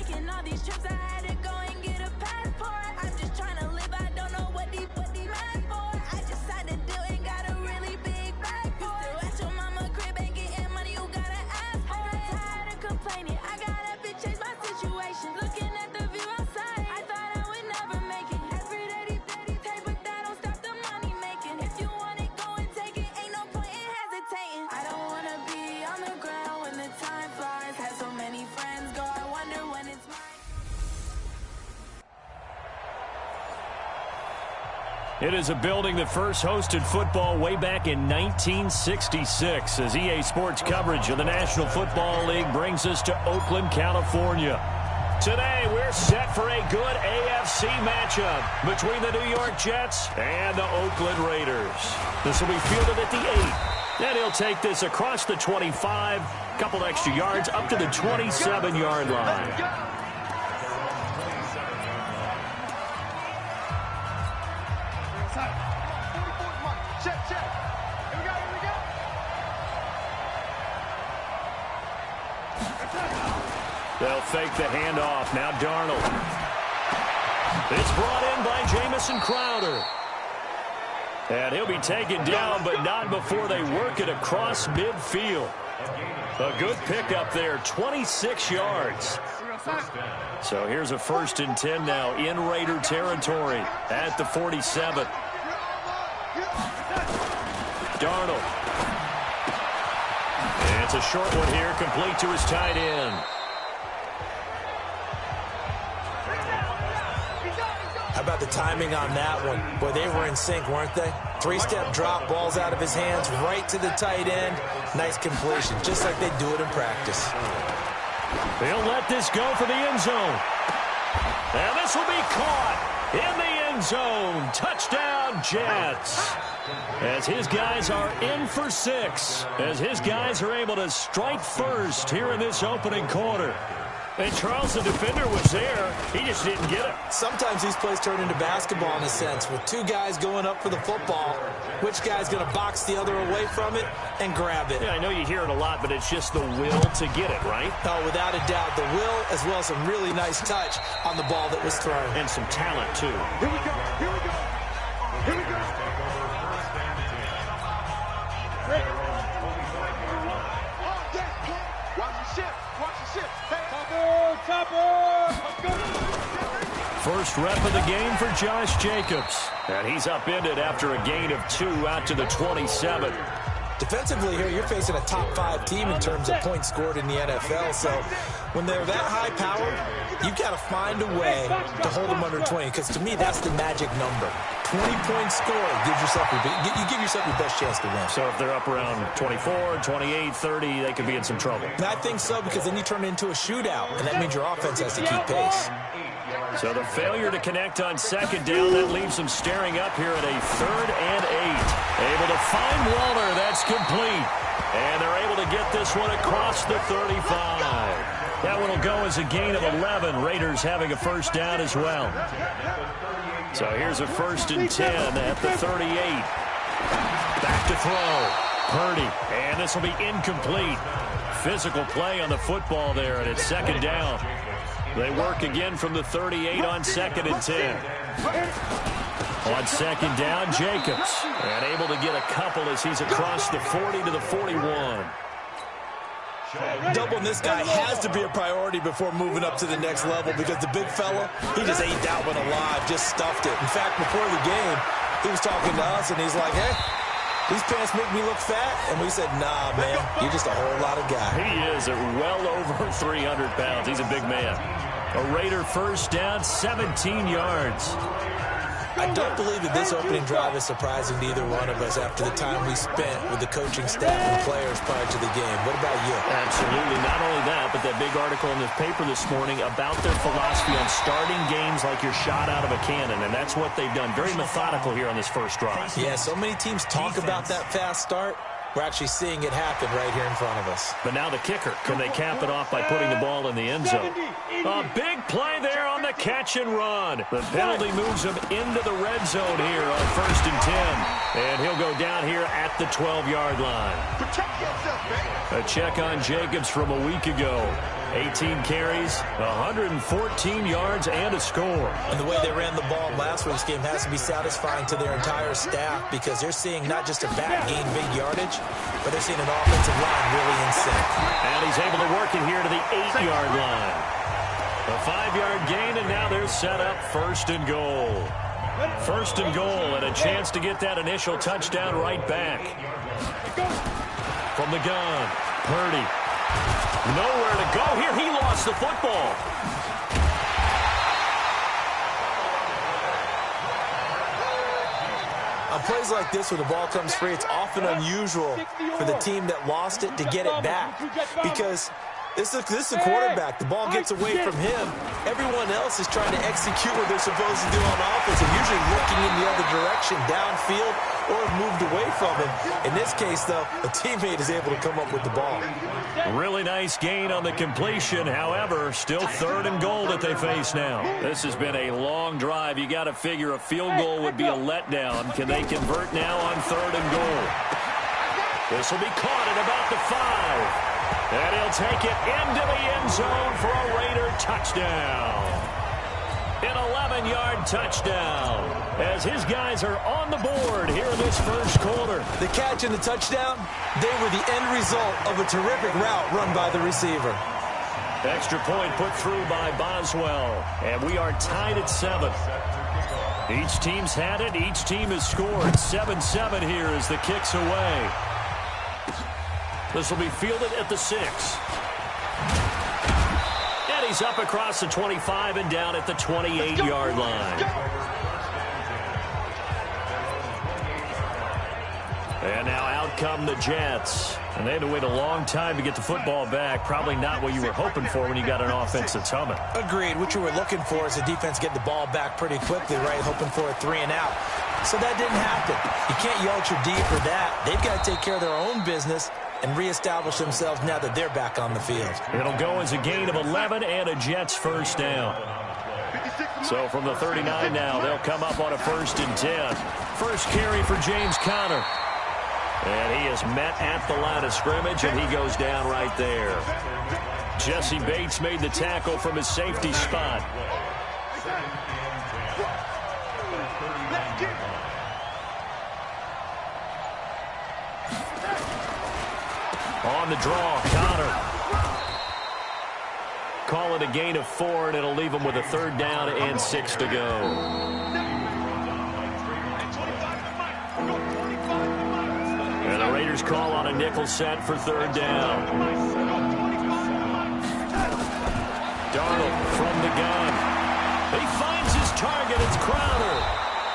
Taking all these trips, I had to go and get a passport. I'm just trying to live, I don't know what these mad for. I just signed a deal and got a really big bag for it. You still at your mama crib, ain't getting money, you gotta ask for it. I got tired of complaining, I got up and changed my situation. Looking at the view outside, I thought I would never make it. Every day they take, but that don't stop the money making. If you want it, go and take it, ain't no point in hesitating. I don't wanna be on the ground when the time flies. Had so many friends go, I wonder when it's mine. It is a building that first hosted football way back in 1966 as EA Sports coverage of the National Football League brings us to Oakland, California. Today, we're set for a good AFC matchup between the New York Jets and the Oakland Raiders. This will be fielded at the 8. And he'll take this across the 25, couple extra yards up to the 27-yard line. They'll fake the handoff. Now Darnold. It's brought in by Jamison Crowder. And he'll be taken down, but not before they work it across midfield. A good pickup there, 26 yards. So here's a 1st and 10 now in Raider territory at the 47. Darnold. And it's a short one here, complete to his tight end. How about the timing on that one? Boy, they were in sync, weren't they? 3-step drop, balls out of his hands, right to the tight end. Nice completion, just like they do it in practice. They'll let this go for the end zone. And this will be caught in the end zone. Touchdown, Jets. As his guys are in for 6. As his guys are able to strike first here in this opening quarter. And Charles, the defender, was there. He just didn't get it. Sometimes these plays turn into basketball in a sense, with 2 guys going up for the football. Which guy's going to box the other away from it and grab it? Yeah, I know you hear it a lot, but it's just the will to get it, right? Oh, without a doubt. The will, as well as some really nice touch on the ball that was thrown. And some talent, too. Here we go. Here we go. Here we go. First rep of the game for Josh Jacobs. And he's upended after a gain of 2 out to the 27. Defensively here, you're facing a top 5 team in terms of points scored in the NFL. So when they're that high-powered, you've got to find a way to hold them under 20. Because to me, that's the magic number. 20 points scored gives yourself you give yourself your best chance to win. So if they're up around 24, 28, 30, they could be in some trouble. And I think so, because then you turn it into a shootout, and that means your offense has to keep pace. So the failure to connect on 2nd down, that leaves them staring up here at a 3rd and 8. Able to find Waller. That's complete. And they're able to get this one across the 35. That one will go as a gain of 11. Raiders having a 1st down as well. So here's a 1st and 10 at the 38. Back to throw. Purdy. And this will be incomplete. Physical play on the football there, and it's 2nd down. They work again from the 38 on 2nd and 10. On 2nd down, Jacobs. And able to get a couple as he's across the 40 to the 41. Doubling this guy has to be a priority before moving up to the next level, because the big fella, he just ate that one alive, just stuffed it. In fact, before the game, he was talking to us, and he's like, hey, these pants make me look fat. And we said, nah, man, you're just a whole lot of guy. He is at well over 300 pounds. He's a big man. A Raider 1st down, 17 yards. I don't believe that this opening drive is surprising to either one of us after the time we spent with the coaching staff and players prior to the game. What about you? Absolutely. Not only that, but that big article in the paper this morning about their philosophy on starting games like you're shot out of a cannon, and that's what they've done. Very methodical here on this first drive. Yeah, so many teams talk about that fast start. We're actually seeing it happen right here in front of us. But now the kicker. Can they cap it off by putting the ball in the end zone? A big play there on the a catch and run. The penalty moves him into the red zone here on 1st and 10. And he'll go down here at the 12-yard line. Protect yourself, man. A check on Jacobs from a week ago. 18 carries, 114 yards, and a score. And the way they ran the ball last week's game has to be satisfying to their entire staff because they're seeing not just a back gain big yardage, but they're seeing an offensive line really in sync. And he's able to work it here to the 8-yard line. A 5-yard gain, and now they're set up 1st and goal. 1st and goal, and a chance to get that initial touchdown right back. From the gun, Purdy. Nowhere to go here. He lost the football. On plays like this where the ball comes free, it's often unusual for the team that lost it to get it back because this is a quarterback. The ball gets away from him. Everyone else is trying to execute what they're supposed to do on offense and usually looking in the other direction, downfield, or have moved away from him. In this case, though, a teammate is able to come up with the ball. Really nice gain on the completion. However, still 3rd and goal that they face now. This has been a long drive. You got to figure a field goal would be a letdown. Can they convert now on 3rd and goal? This will be caught at about the 5. And he'll take it into the end zone for a Raider touchdown. An 11-yard touchdown as his guys are on the board here in this first quarter. The catch and the touchdown, they were the end result of a terrific route run by the receiver. Extra point put through by Boswell. And we are tied at 7. Each team's had it. Each team has scored. 7-7 here as the kick's away. This will be fielded at the 6. And he's up across the 25 and down at the 28-yard line. And now out come the Jets. And they had to wait a long time to get the football back. Probably not what you were hoping for when you got an offense that's humming. Agreed. What you were looking for is the defense get the ball back pretty quickly, right? Hoping for a 3 and out. So that didn't happen. You can't yell at your D for that. They've got to take care of their own business and reestablish themselves now that they're back on the field. It'll go as a gain of 11 and a Jets first down. So from the 39 now, they'll come up on a 1st and 10. First carry for James Conner. And he is met at the line of scrimmage, and he goes down right there. Jesse Bates made the tackle from his safety spot. On the draw, Conner. Call it a gain of 4, and it'll leave him with a 3rd down and 6 to go. And the Raiders call on a nickel set for 3rd down. Darnold from the gun. He finds his target. It's Crowder.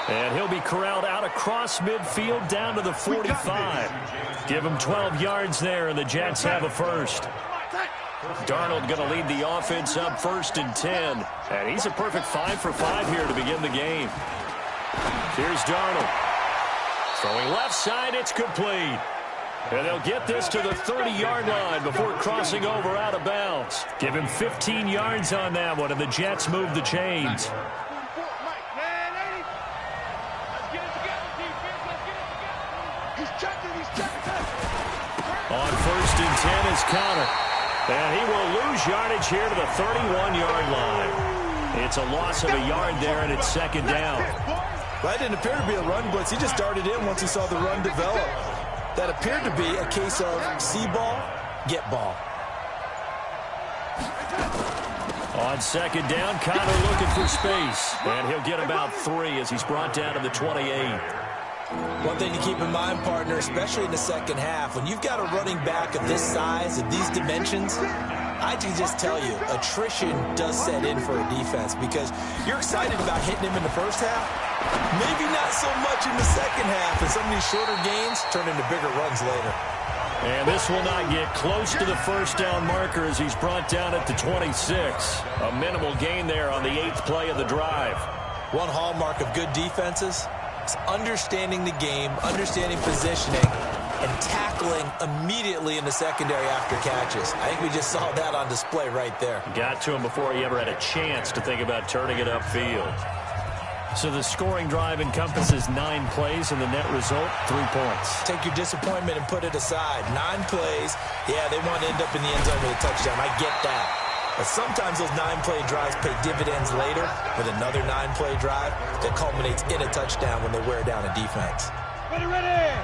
And he'll be corralled out across midfield down to the 45. Give him 12 yards there, and the Jets have a first. Darnold going to lead the offense up 1st and 10. And he's a perfect 5 for 5 here to begin the game. Here's Darnold. Throwing left side, it's complete. And they'll get this to the 30-yard line before crossing over out of bounds. Give him 15 yards on that one, and the Jets move the chains. On 1st and 10 is Conner. And he will lose yardage here to the 31-yard line. It's a loss of a yard there, and it's 2nd down. That didn't appear to be a run blitz. He just darted in once he saw the run develop. That appeared to be a case of see ball, get ball. On 2nd down, Conner looking for space. And he'll get about 3 as he's brought down to the 28. One thing to keep in mind, partner, especially in the second half, when you've got a running back of this size, of these dimensions, I can just tell you, attrition does set in for a defense because you're excited about hitting him in the first half. Maybe not so much in the second half, and some of these shorter gains turn into bigger runs later. And this will not get close to the 1st down marker as he's brought down at the 26. A minimal gain there on the 8th play of the drive. One hallmark of good defenses is understanding the game, understanding positioning, and tackling immediately in the secondary after catches. I think we just saw that on display right there. Got to him before he ever had a chance to think about turning it upfield. So the scoring drive encompasses 9 plays, and the net result, 3 points. Take your disappointment and put it aside. 9 plays, yeah, they want to end up in the end zone with a touchdown. I get that. But sometimes those 9-play drives pay dividends later with another 9-play drive that culminates in a touchdown when they wear down a defense.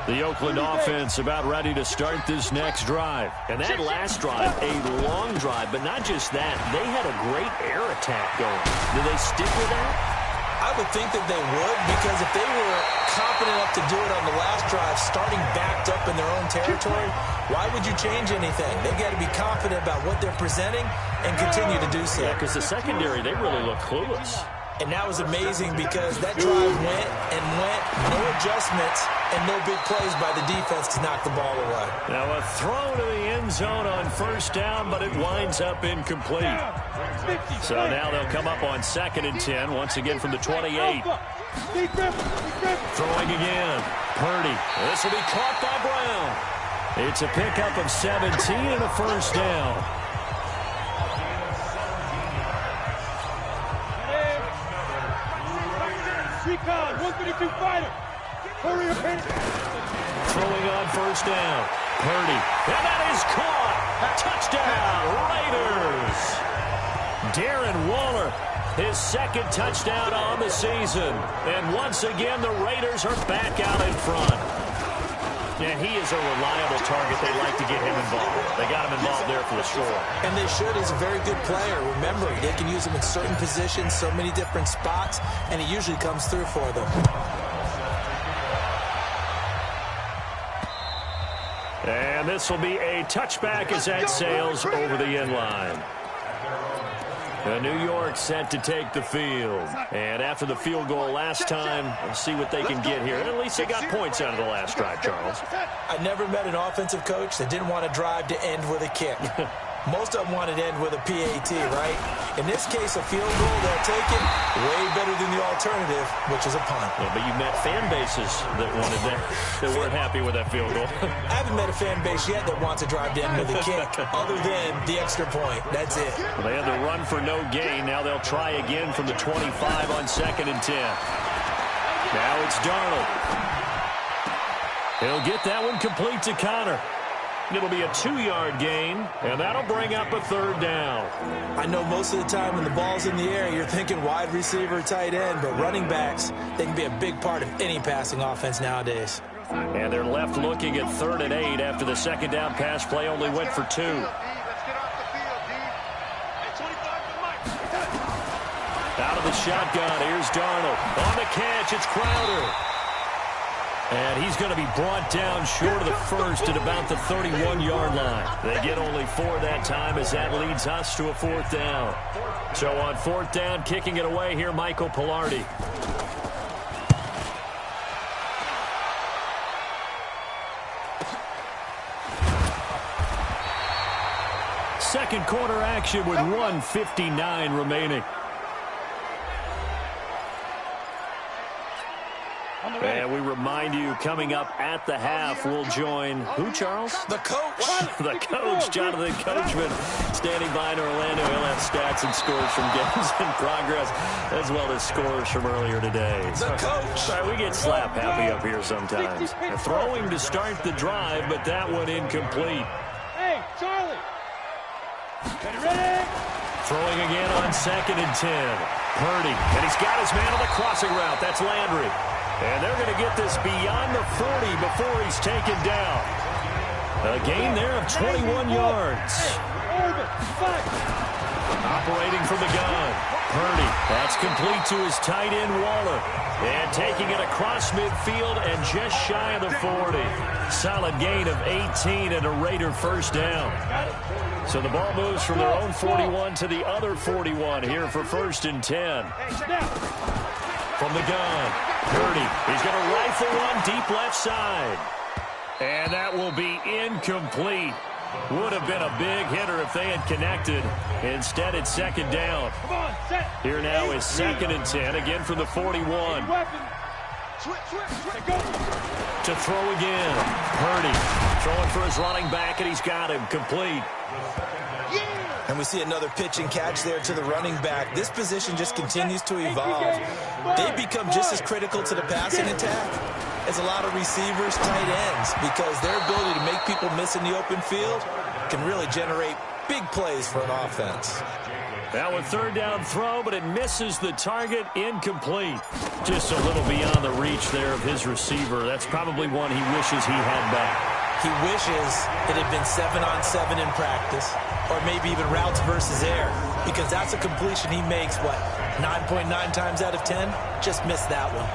The Oakland offense about ready to start this next drive. And that last drive, a long drive, but not just that. They had a great air attack going. Do they stick with that? I would think that they would, because if they were confident enough to do it on the last drive, starting backed up in their own territory, why would you change anything? They got to be confident about what they're presenting and continue to do so. Yeah, because the secondary, they really look clueless. And that was amazing because that drive went and went, no adjustments, and no big plays by the defense to knock the ball away. Now a throw to the end zone on first down, but it winds up incomplete. So now they'll come up on 2nd and 10, once again from the 28. Throwing again. Purdy. This will be caught by Brown. It's a pickup of 17 and a first down. Throwing on first down. Purdy. And that is caught. Touchdown, Raiders. Darren Waller, his 2nd touchdown on the season. And once again, the Raiders are back out in front. And he is a reliable target. They like to get him involved. They got him involved there for the score. And they should. He's a very good player. Remember, they can use him in certain positions, so many different spots, and he usually comes through for them. And this will be a touchback as that sails over the end line. New York set to take the field. And after the field goal last time, we'll see what they can get here. And at least they got points out of the last drive, Charles. I never met an offensive coach that didn't want to drive to end with a kick. Most of them wanted to end with a PAT, right? In this case, a field goal, they'll take it. Way better than the alternative, which is a punt. Yeah, but you met fan bases that wanted that, that weren't happy with that field goal. I haven't met a fan base yet that wants to drive to end with a kick, other than the extra point. That's it. Well, they had the run for no gain. Now they'll try again from the 25 on 2nd and 10. Now it's Darnold. He'll get that one complete to Connor. It'll be a 2-yard gain, and that'll bring up a 3rd down. I know most of the time when the ball's in the air, you're thinking wide receiver, tight end, but running backs, they can be a big part of any passing offense nowadays. And they're left looking at 3rd and 8 after the 2nd down pass play only went for 2. Out of the shotgun, here's Darnold. On the catch, it's Crowder. And he's going to be brought down short of the first at about the 31-yard line. They get only 4 that time as that leads us to a 4th down. So on 4th down, kicking it away here, Michael Pilardi. Second quarter action with 1:59 remaining. And we remind you, coming up at the half, we'll join who, Charles? The coach. The coach, Jonathan Coachman, standing by in Orlando. He'll have stats and scores from games in progress, as well as scores from earlier today. The coach. Right, we get slap happy up here sometimes. Throwing to start the drive, but that one incomplete. Hey, Charlie. Ready? Throwing again on 2nd and 10. Purdy, and he's got his man on the crossing route. That's Landry. And they're going to get this beyond the 40 before he's taken down. A gain there of 21 yards. Operating from the gun. Purdy. That's complete to his tight end, Waller. And taking it across midfield and just shy of the 40. Solid gain of 18 and a Raider 1st down. So the ball moves from their own 41 to the other 41 here for 1st and 10. From the gun, Purdy. He's going to rifle one deep left side. And that will be incomplete. Would have been a big hitter if they had connected. Instead, it's 2nd down. Here now is 2nd and 10, again from the 41. To throw again. Purdy throwing for his running back, and he's got him complete. And we see another pitch and catch there to the running back. This position just continues to evolve. They become just as critical to the passing attack as a lot of receivers, tight ends, because their ability to make people miss in the open field can really generate big plays for an offense. Now a third down throw, but it misses the target, incomplete. Just a little beyond the reach there of his receiver. That's probably one he wishes he had back. He wishes it had been 7-on-7 in practice, or maybe even routes versus air, because that's a completion he makes, 9.9 times out of 10? Just missed that one.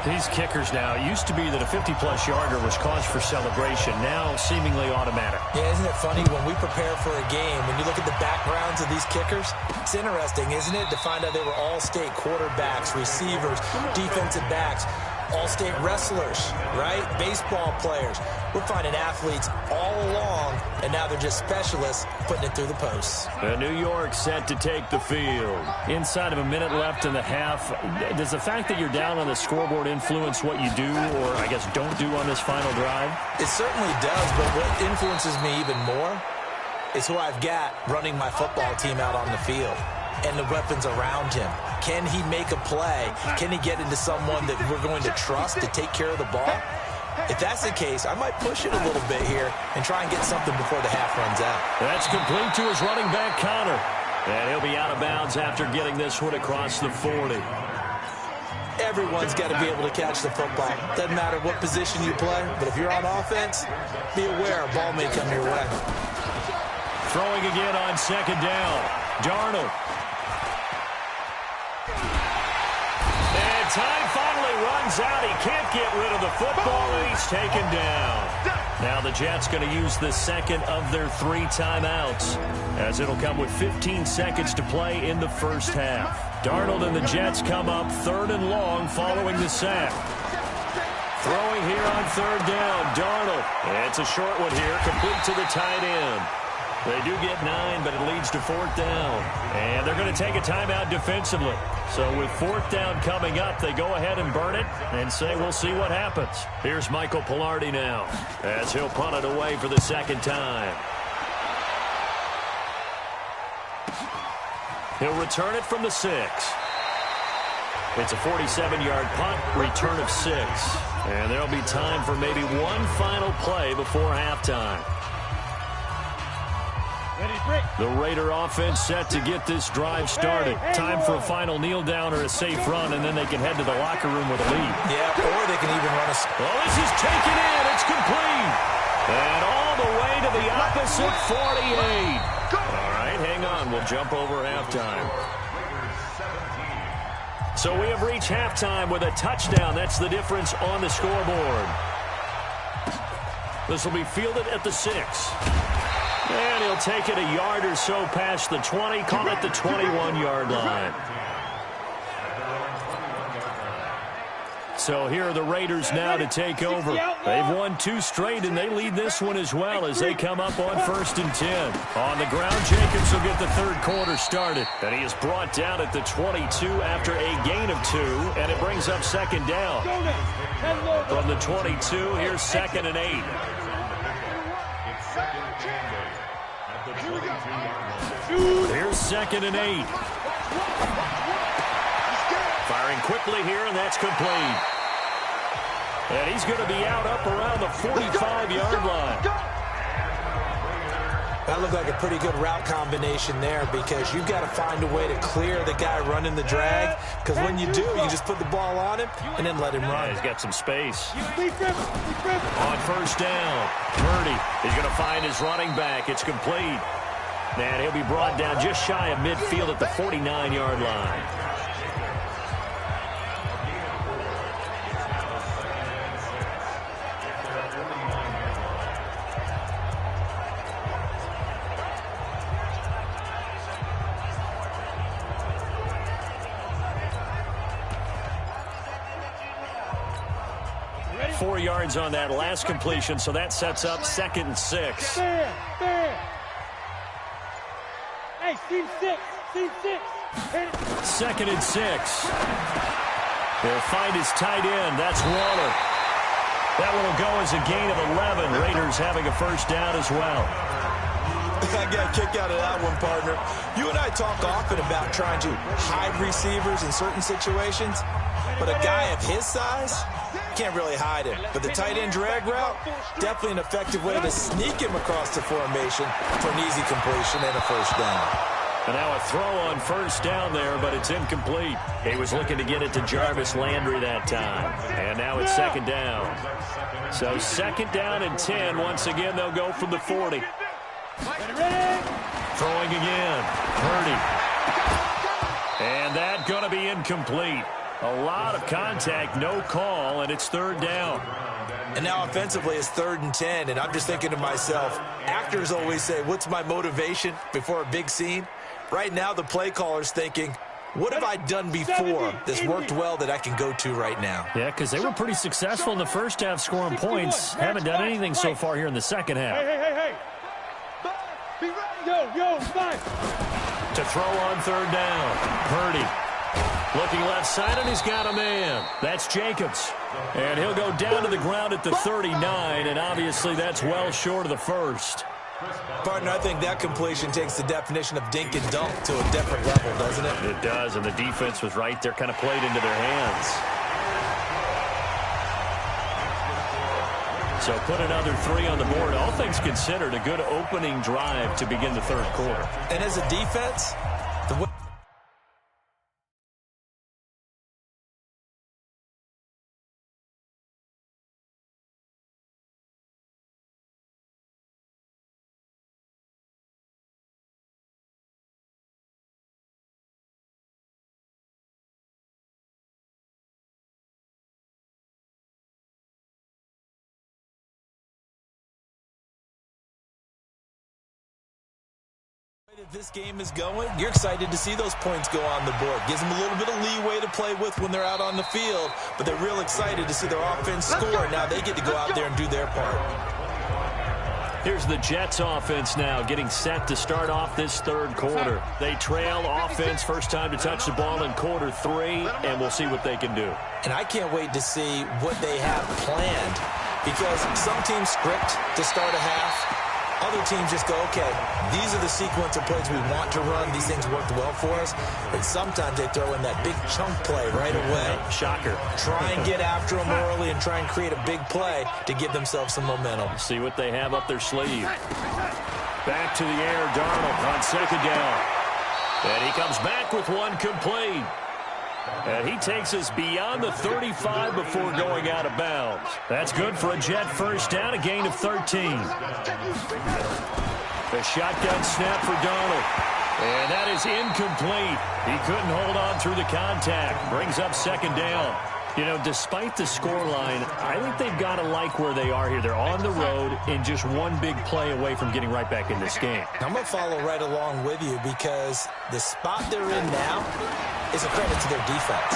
These kickers now, it used to be that a 50-plus yarder was cause for celebration. Now seemingly automatic. Yeah, isn't it funny when we prepare for a game, when you look at the backgrounds of these kickers, it's interesting, isn't it, to find out they were all-state quarterbacks, receivers, defensive backs, all-state wrestlers, right? Baseball players. We're finding athletes all along, and now they're just specialists putting it through the posts. New York set to take the field. Inside of a minute left in the half, does the fact that you're down on the scoreboard influence what you do, or I guess don't do on this final drive? It certainly does, but what influences me even more is who I've got running my football team out on the field and the weapons around him. Can he make a play? Can he get into someone that we're going to trust to take care of the ball? If that's the case, I might push it a little bit here and try and get something before the half runs out. That's complete to his running back, Connor. And he'll be out of bounds after getting this one across the 40. Everyone's got to be able to catch the football. Doesn't matter what position you play, but if you're on offense, be aware a ball may come your way. Throwing again on second down. Darnold. And time finally runs out. He can't get rid of the football, and he's taken down. Now the Jets going to use the second of their 3 timeouts, as it'll come with 15 seconds to play in the first half. Darnold and the Jets come up 3rd and long following the sack. Throwing here on 3rd down, Darnold. It's a short one here, complete to the tight end. They do get 9, but it leads to 4th down. And they're going to take a timeout defensively. So with 4th down coming up, they go ahead and burn it and say we'll see what happens. Here's Michael Palardy now, as he'll punt it away for the second time. He'll return it from the 6. It's a 47-yard punt, return of 6. And there'll be time for maybe one final play before halftime. The Raider offense set to get this drive started. Time for a final kneel down or a safe run, and then they can head to the locker room with a lead. Yeah, or they can even run a... Oh, this is taken in. It's complete. And all the way to the opposite 48. All right, hang on. We'll jump over halftime. So we have reached halftime with a touchdown. That's the difference on the scoreboard. This will be fielded at the 6. And he'll take it a yard or so past the 20, call it the 21-yard line. So here are the Raiders now to take over. They've won 2 straight, and they lead this one as well as they come up on 1st and 10. On the ground, Jacobs will get the 3rd quarter started. And he is brought down at the 22 after a gain of 2, and it brings up 2nd down. From the 22, here's 2nd and 8. Here's 2nd and 8. Firing quickly here, and that's complete. And he's going to be out up around the 45-yard line. That looked like a pretty good route combination there, because you've got to find a way to clear the guy running the drag, because when you do, you just put the ball on him and then let him run. Yeah, he's got some space. On 1st down, Purdy is going to find his running back. It's complete. And he'll be brought down just shy of midfield at the 49-yard line. Ready? 4 yards on that last completion, so that sets up 2nd and 6. Hey, team 6. 2nd and 6. He'll find his tight end. That's Waller. That one will go as a gain of 11. Raiders having a first down as well. I got a kick out of that one, partner. You and I talk often about trying to hide receivers in certain situations, but a guy of his size can't really hide him. But the tight end drag route, definitely an effective way to sneak him across the formation for an easy completion and a first down. And now a throw on first down there, but it's incomplete. He was looking to get it to Jarvis Landry that time. And now it's second down. So second down and 10. Once again, they'll go from the 40. Throwing again. Purdy. And that going to be incomplete. A lot of contact, no call, and it's third down. And now offensively it's 3rd and 10, and I'm just thinking to myself, actors always say, what's my motivation before a big scene? Right now the play caller's thinking, what have I done before that's worked well that I can go to right now? Yeah, because they were pretty successful in the first half scoring points. Haven't done anything so far here in the second half. Hey. Yo, fine. To throw on third down. Purdy. Looking left side, and he's got a man. That's Jacobs. And he'll go down to the ground at the 39, and obviously that's well short of the first. Partner, I think that completion takes the definition of dink and dunk to a different level, doesn't it? It does, and the defense was right there, kind of played into their hands. So put another 3 on the board. All things considered, a good opening drive to begin the third quarter. And as a defense, the way that this game is going, you're excited to see those points go on the board. Gives them a little bit of leeway to play with when they're out on the field, but they're real excited to see their offense score. Now they get to go out there and do their part. Here's the Jets offense now getting set to start off this third quarter. They trail offense, first time to touch the ball in quarter 3, and we'll see what they can do. And I can't wait to see what they have planned, because some teams script to start a half. Other teams just go, okay, these are the sequence of plays we want to run. These things worked well for us. And sometimes they throw in that big chunk play right away. Shocker. Try and get after them early and try and create a big play to give themselves some momentum. See what they have up their sleeve. Back to the air, Darnold on second down. And he comes back with one complete. And he takes us beyond the 35 before going out of bounds. That's good for a Jet first down, a gain of 13. The shotgun snap for Darnold. And that is incomplete. He couldn't hold on through the contact. Brings up second down. You know, despite the scoreline, I think they've got to like where they are here. They're on the road and just one big play away from getting right back in this game. I'm going to follow right along with you because the spot they're in now is a credit to their defense.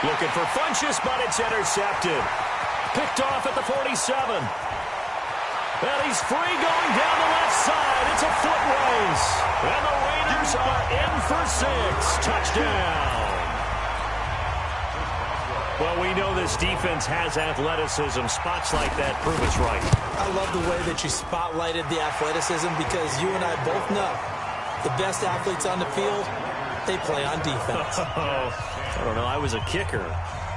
Looking for Funchess, but it's intercepted. Picked off at the 47. And he's free going down the left side. It's a foot race. And the Raiders are in for 6. Touchdown. Well, we know this defense has athleticism. Spots like that prove us right. I love the way that you spotlighted the athleticism because you and I both know the best athletes on the field, they play on defense. I don't know. I was a kicker.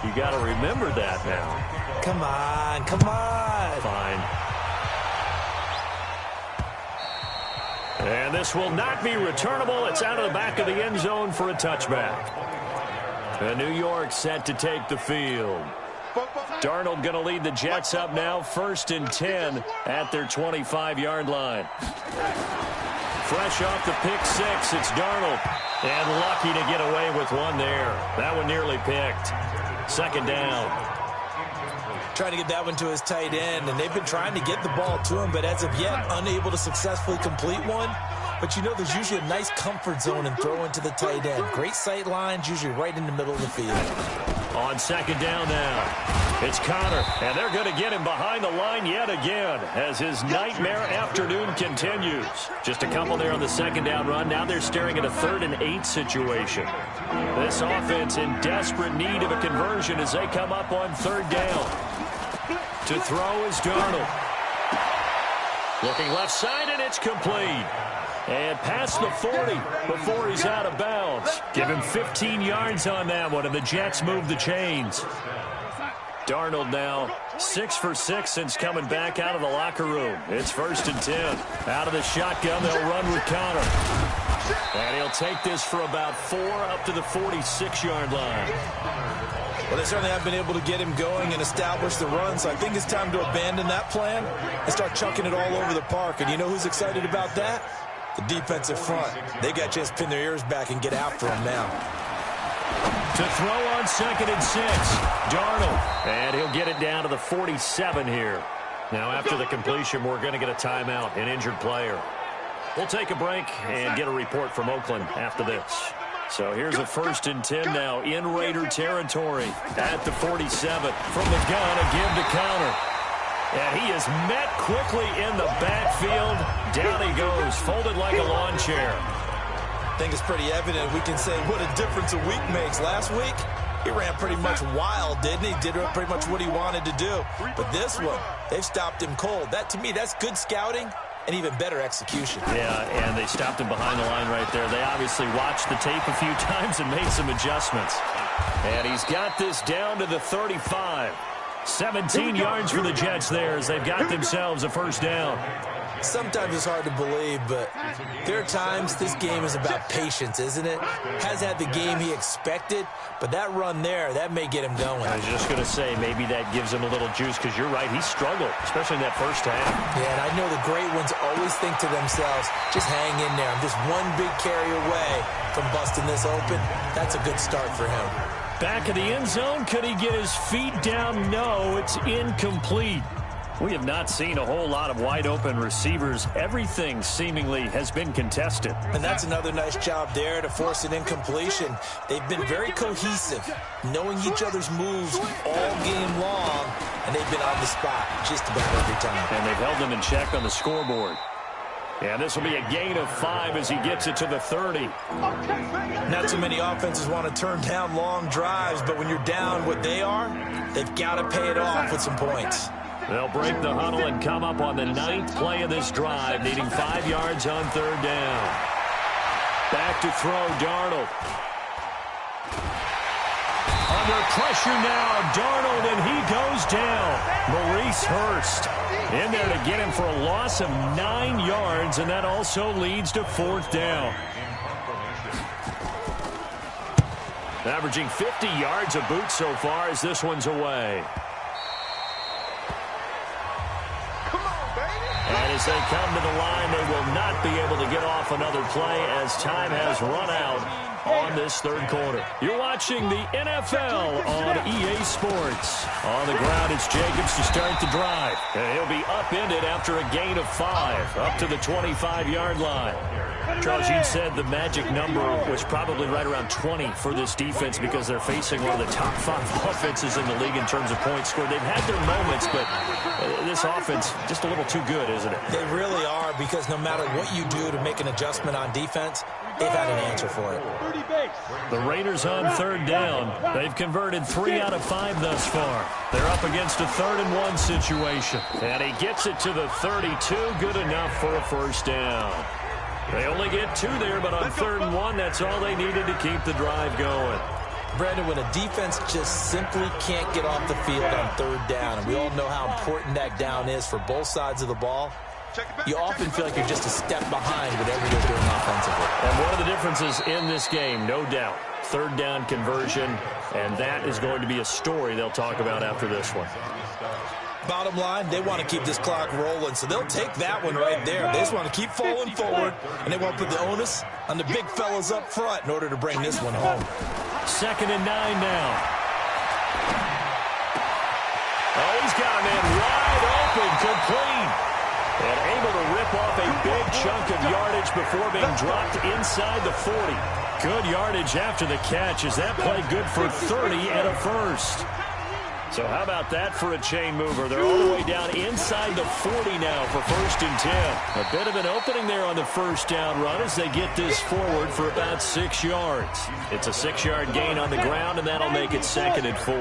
You got to remember that now. Come on. Fine. And this will not be returnable. It's out of the back of the end zone for a touchback. And New York set to take the field. Darnold going to lead the Jets up now, 1st and 10 at their 25-yard line. Fresh off the pick 6, it's Darnold. And lucky to get away with one there. That one nearly picked. Second down. Trying to get that one to his tight end, and they've been trying to get the ball to him, but as of yet, unable to successfully complete one. But you know there's usually a nice comfort zone in throwing to the tight end. Great sight lines, usually right in the middle of the field. On second down now, it's Connor, and they're going to get him behind the line yet again as his nightmare afternoon continues. Just a couple there on the second down run. Now they're staring at a 3rd and 8 situation. This offense in desperate need of a conversion as they come up on 3rd down. To throw is Darnold. Looking left side, and it's complete. And past the 40 before he's out of bounds. Give him 15 yards on that one, and the Jets move the chains. Darnold now 6 for 6 since coming back out of the locker room. It's 1st and 10. Out of the shotgun, they'll run with Connor. And he'll take this for about 4 up to the 46-yard line. Well, they certainly have been able to get him going and establish the run, so I think it's time to abandon that plan and start chucking it all over the park. And you know who's excited about that? The defensive front. They got a chance to pin their ears back and get after him now. To throw on 2nd and 6, Darnold. And he'll get it down to the 47 here. Now after the completion, we're going to get a timeout, an injured player. We'll take a break and get a report from Oakland after this. So here's a 1st and 10 now in Raider territory at the 47. From the gun, a give to Connor. And he is met quickly in the backfield. Down he goes, folded like a lawn chair. I think it's pretty evident. We can say what a difference a week makes. Last week, he ran pretty much wild, didn't he? Did pretty much what he wanted to do. But this one, they've stopped him cold. That, to me, that's good scouting and even better execution. Yeah, and they stopped him behind the line right there. They obviously watched the tape a few times and made some adjustments. And he's got this down to the 35. 17 yards for the Jets there as they've got themselves a 1st down. Sometimes it's hard to believe, but there are times this game is about patience, isn't it? Has had the game he expected, but that run there, that may get him going. I was just going to say, maybe that gives him a little juice, because you're right, he struggled, especially in that first half. Yeah, and I know the great ones always think to themselves, just hang in there. I'm just one big carry away from busting this open. That's a good start for him. Back of the end zone, could he get his feet down? No, it's incomplete. We have not seen a whole lot of wide-open receivers. Everything seemingly has been contested. And that's another nice job there to force an incompletion. They've been very cohesive, knowing each other's moves all game long, and they've been on the spot just about every time. And they've held them in check on the scoreboard. And this will be a gain of 5 as he gets it to the 30. Not too many offenses want to turn down long drives, but when you're down what they are, they've got to pay it off with some points. They'll break the huddle and come up on the 9th play of this drive, needing 5 yards on 3rd down. Back to throw, Darnold. Under pressure now, Darnold, and he goes down. Maurice Hurst in there to get him for a loss of 9 yards, and that also leads to 4th down. Averaging 50 yards a boot so far as this one's away. And as they come to the line, they will not be able to get off another play as time has run out on this 3rd quarter. You're watching the NFL on EA Sports. On the ground, it's Jacobs to start the drive. And he'll be upended after a gain of 5, up to the 25-yard line. Charles, you said the magic number was probably right around 20 for this defense because they're facing one of the top 5 offenses in the league in terms of points scored. They've had their moments, but this offense just a little too good, isn't it? They really are, because no matter what you do to make an adjustment on defense, they've had an answer for it. The Raiders on 3rd down. They've converted 3 out of 5 thus far. They're up against a 3rd and 1 situation. And he gets it to the 32. Good enough for a 1st down. They only get 2 there, but on 3rd and 1, that's all they needed to keep the drive going. Brandon, when a defense just simply can't get off the field on 3rd down, and we all know how important that down is for both sides of the ball, you often feel like you're just a step behind whatever they're doing offensively. And one of the differences in this game, no doubt, 3rd down conversion, and that is going to be a story they'll talk about after this one. Bottom line, they want to keep this clock rolling, so they'll take that one right there. They just want to keep falling forward, and they want to put the onus on the big fellas up front in order to bring this one home. 2nd and 9 now. Oh, he's got a man wide open, complete. And able to rip off a big chunk of yardage before being dropped inside the 40. Good yardage after the catch. Is that play good for 30 and a first? So how about that for a chain mover? They're all the way down inside the 40 now for 1st and 10. A bit of an opening there on the first down run as they get this forward for about 6 yards. It's a 6-yard gain on the ground, and that'll make it 2nd and 4.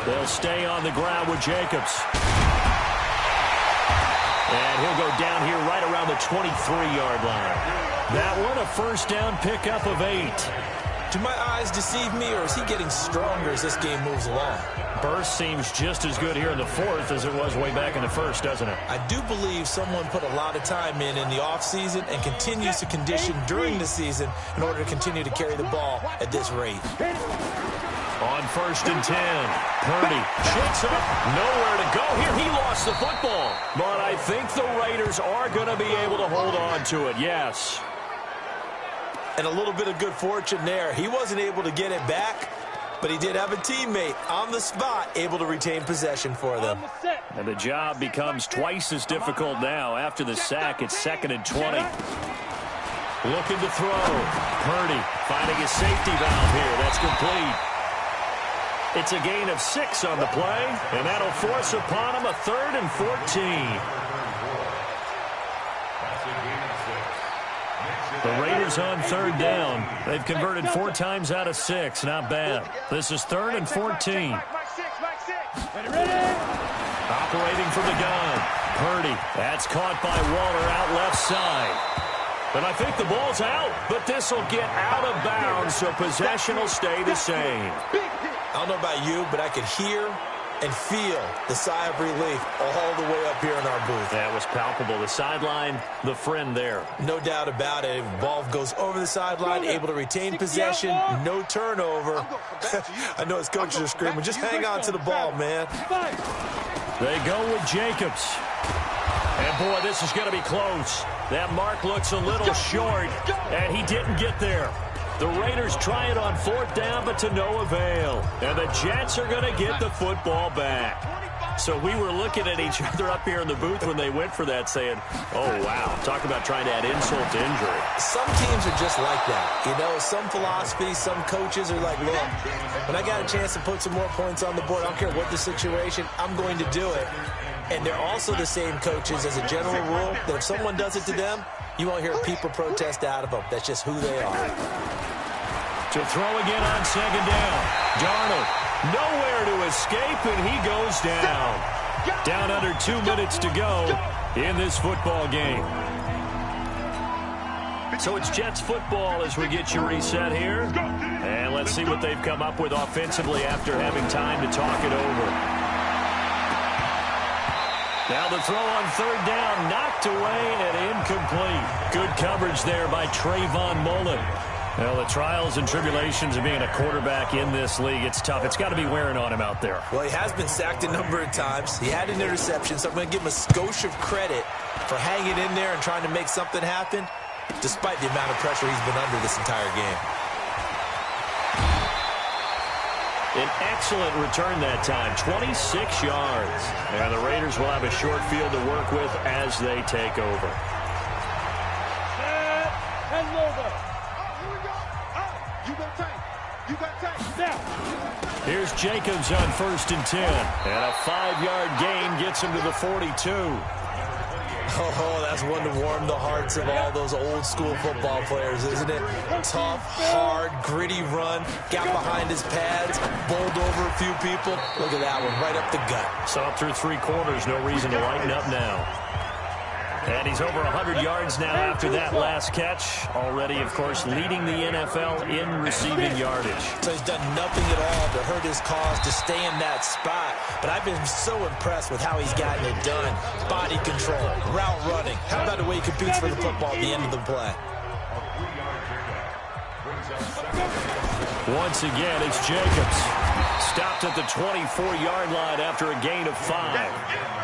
They'll stay on the ground with Jacobs. And he'll go down here right around the 23-yard line. That one, a first down pickup of 8. Do my eyes deceive me, or is he getting stronger as this game moves along? Burst seems just as good here in the 4th as it was way back in the 1st, doesn't it? I do believe someone put a lot of time in the offseason and continues to condition during the season in order to continue to carry the ball at this rate. On 1st and 10, Purdy shakes up, nowhere to go here. He lost the football, but I think the Raiders are going to be able to hold on to it, yes. And a little bit of good fortune there. He wasn't able to get it back, but he did have a teammate on the spot able to retain possession for them. And the job becomes twice as difficult now. After the sack, it's 2nd and 20. Looking to throw. Purdy finding his safety valve here. That's complete. It's a gain of 6 on the play, and that'll force upon him a 3rd and 14. The Raiders on 3rd down. They've converted 4 times out of 6. Not bad. This is 3rd and 14. Operating from the gun. Purdy. That's caught by Waller out left side. But I think the ball's out. But this will get out of bounds, so possession will stay the same. I don't know about you, but I could hear and feel the sigh of relief all the way up here in our booth. That was palpable. The sideline, the friend there. No doubt about it. Ball goes over the sideline, able to retain possession, no turnover. I know his coaches are screaming, just hang on to the ball, man. They go with Jacobs. And, boy, this is going to be close. That mark looks a little short, and he didn't get there. The Raiders try it on 4th down, but to no avail. And the Jets are going to get the football back. So we were looking at each other up here in the booth when they went for that saying, oh, wow, talk about trying to add insult to injury. Some teams are just like that. You know, some philosophies, some coaches are like, look, when I got a chance to put some more points on the board, I don't care what the situation, I'm going to do it. And they're also the same coaches as a general rule that if someone does it to them, you won't hear people protest out of them. That's just who they are. To throw again on 2nd down. Darnold, nowhere to escape, and he goes down. Down under 2 minutes to go in this football game. So it's Jets football as we get you reset here. And let's see what they've come up with offensively after having time to talk it over. Now the throw on 3rd down, knocked away and incomplete. Good coverage there by Trayvon Mullen. Well, the trials and tribulations of being a quarterback in this league, it's tough. It's got to be wearing on him out there. Well, he has been sacked a number of times. He had an interception, so I'm going to give him a skosh of credit for hanging in there and trying to make something happen, despite the amount of pressure he's been under this entire game. An excellent return that time, 26 yards. And the Raiders will have a short field to work with as they take over. Here's Jacobs on 1st and 10. And a 5-yard gain gets him to the 42. Oh, that's one to warm the hearts of all those old school football players, isn't it? Tough, hard, gritty run. Got behind his pads, bowled over a few people. Look at that one, right up the gut. So up through 3 quarters, no reason to lighten up now. And he's over 100 yards now after that last catch. Already, of course, leading the NFL in receiving yardage. So he's done nothing at all to hurt his cause, to stay in that spot. But I've been so impressed with how he's gotten it done. Body control, route running. How about the way he competes for the football at the end of the play? Once again, it's Jacobs. Stopped at the 24-yard line after a gain of 5.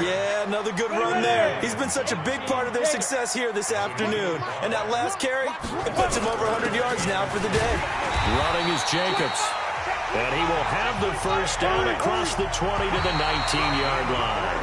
Yeah, another good run there. He's been such a big part of their success here this afternoon. And that last carry, it puts him over 100 yards now for the day. Running is Jacobs. And he will have the first down across the 20 to the 19-yard line.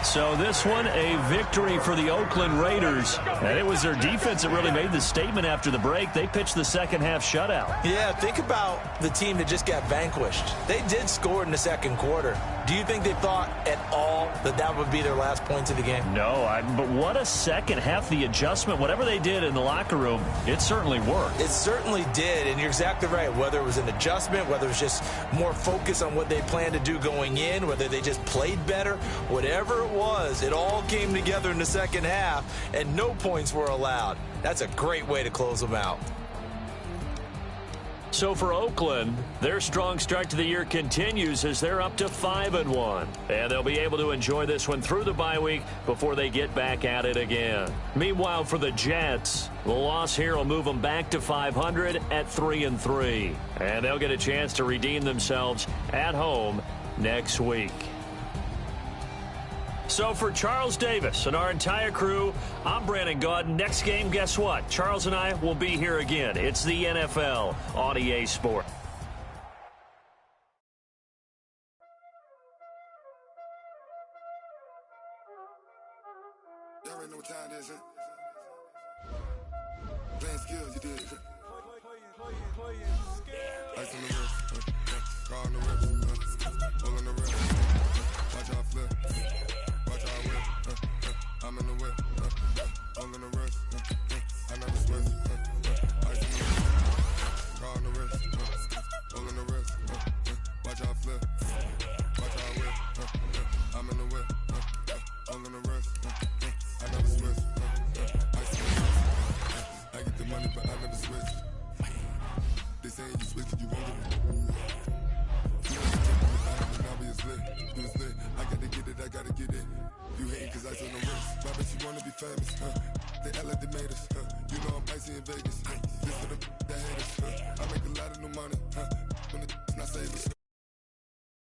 So this one, a victory for the Oakland Raiders. And it was their defense that really made the statement after the break. They pitched the second half shutout. Yeah, think about the team that just got vanquished. They did score in the second quarter. Do you think they thought at all that that would be their last points of the game? No, but what a second half. The adjustment, whatever they did in the locker room, it certainly worked. It certainly did, and you're exactly right. Whether it was an adjustment, whether it was just more focus on what they planned to do going in, whether they just played better, whatever it was, it all came together in the second half, and no points were allowed. That's a great way to close them out. So for Oakland, their strong start to the year continues as they're up to 5-1. And they'll be able to enjoy this one through the bye week before they get back at it again. Meanwhile, for the Jets, the loss here will move them back to 500 at 3-3. And they'll get a chance to redeem themselves at home next week. So for Charles Davis and our entire crew, I'm Brandon Gaudin. Next game, guess what? Charles and I will be here again. It's the NFL on EA Sports. Y'all already know what time it is, huh? Playing skills, you did. Ice on the wrist, car on the wrist, pull on the wrist, watch out flip, watch out whip, I'm in the whip, pull on the wrist, I never switch, ice on the wrist, car on the wrist, pull on the wrist, watch out flip, watch out whip, I'm in the whip, pull on the wrist, I never switch, ice on the wrist, I get the money but I never switch. They say you switch it, you won't get it. You know you it's lit. I gotta get it, I gotta get it. You hating cause ice on the wrist. Why bet you wanna be famous, They act like they made us, You know I'm icy in Vegas, This for the that hate us, I make a lot of new money, When it's not savers,